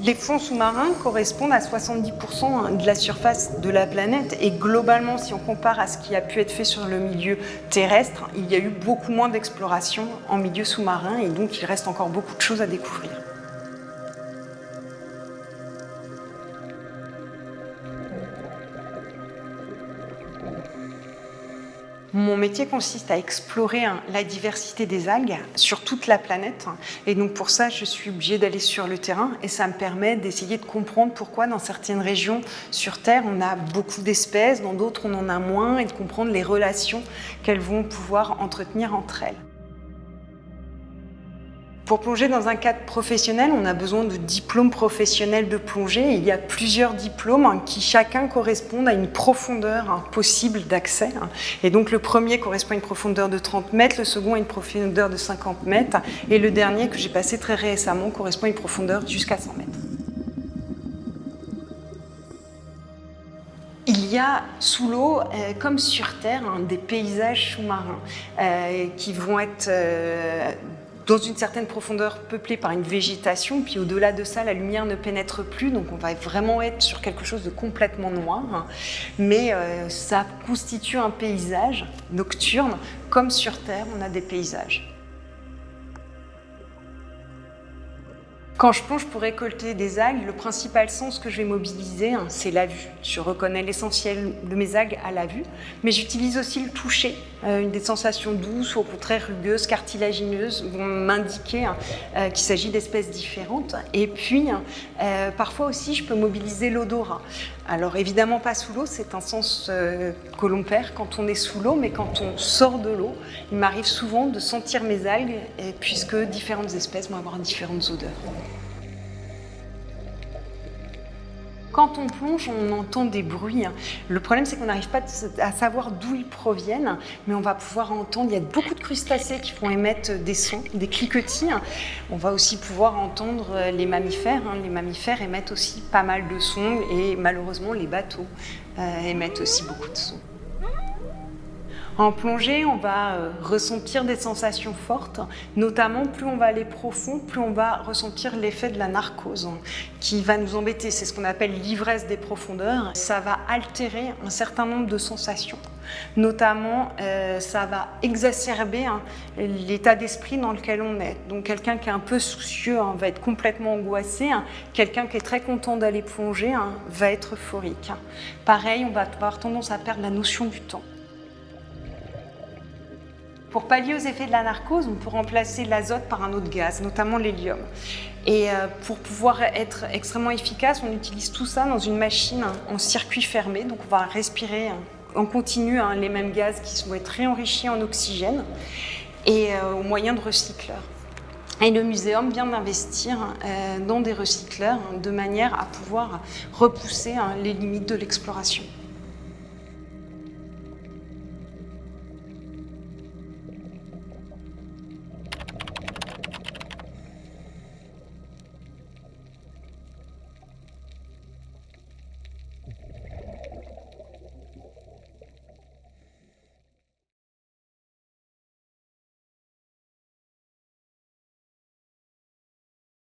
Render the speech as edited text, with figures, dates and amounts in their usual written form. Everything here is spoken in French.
Les fonds sous-marins correspondent à 70% de la surface de la planète et globalement, si on compare à ce qui a pu être fait sur le milieu terrestre, il y a eu beaucoup moins d'exploration en milieu sous-marin et donc il reste encore beaucoup de choses à découvrir. Mon métier consiste à explorer la diversité des algues sur toute la planète et donc pour ça je suis obligée d'aller sur le terrain et ça me permet d'essayer de comprendre pourquoi dans certaines régions sur Terre on a beaucoup d'espèces, dans d'autres on en a moins et de comprendre les relations qu'elles vont pouvoir entretenir entre elles. Pour plonger dans un cadre professionnel, on a besoin de diplômes professionnels de plongée. Il y a plusieurs diplômes qui chacun correspondent à une profondeur possible d'accès. Et donc le premier correspond à une profondeur de 30 mètres, le second à une profondeur de 50 mètres et le dernier que j'ai passé très récemment correspond à une profondeur jusqu'à 100 mètres. Il y a sous l'eau, comme sur Terre, des paysages sous-marins qui vont être dans une certaine profondeur peuplée par une végétation, puis au-delà de ça, la lumière ne pénètre plus, donc on va vraiment être sur quelque chose de complètement noir, mais ça constitue un paysage nocturne, comme sur Terre, on a des paysages. Quand je plonge pour récolter des algues, le principal sens que je vais mobiliser, c'est la vue. Je reconnais l'essentiel de mes algues à la vue, mais j'utilise aussi le toucher. Des sensations douces ou au contraire rugueuses, cartilagineuses vont m'indiquer qu'il s'agit d'espèces différentes. Et puis, parfois aussi, je peux mobiliser l'odorat. Alors évidemment pas sous l'eau, c'est un sens que l'on perd quand on est sous l'eau, mais quand on sort de l'eau, il m'arrive souvent de sentir mes algues, puisque différentes espèces vont avoir différentes odeurs. Quand on plonge, on entend des bruits. Le problème, c'est qu'on n'arrive pas à savoir d'où ils proviennent, mais on va pouvoir entendre, il y a beaucoup de crustacés qui vont émettre des sons, des cliquetis. On va aussi pouvoir entendre les mammifères. Les mammifères émettent aussi pas mal de sons et malheureusement, les bateaux émettent aussi beaucoup de sons. En plongée, on va ressentir des sensations fortes, notamment plus on va aller profond, plus on va ressentir l'effet de la narcose qui va nous embêter. C'est ce qu'on appelle l'ivresse des profondeurs. Ça va altérer un certain nombre de sensations. Notamment, ça va exacerber l'état d'esprit dans lequel on est. Donc quelqu'un qui est un peu soucieux va être complètement angoissé. Quelqu'un qui est très content d'aller plonger va être euphorique. Pareil, on va avoir tendance à perdre la notion du temps. Pour pallier aux effets de la narcose, on peut remplacer l'azote par un autre gaz, notamment l'hélium. Et pour pouvoir être extrêmement efficace, on utilise tout ça dans une machine en circuit fermé. Donc on va respirer en continu les mêmes gaz qui vont être réenrichis en oxygène et au moyen de recycleurs. Et le muséum vient d'investir dans des recycleurs de manière à pouvoir repousser les limites de l'exploration.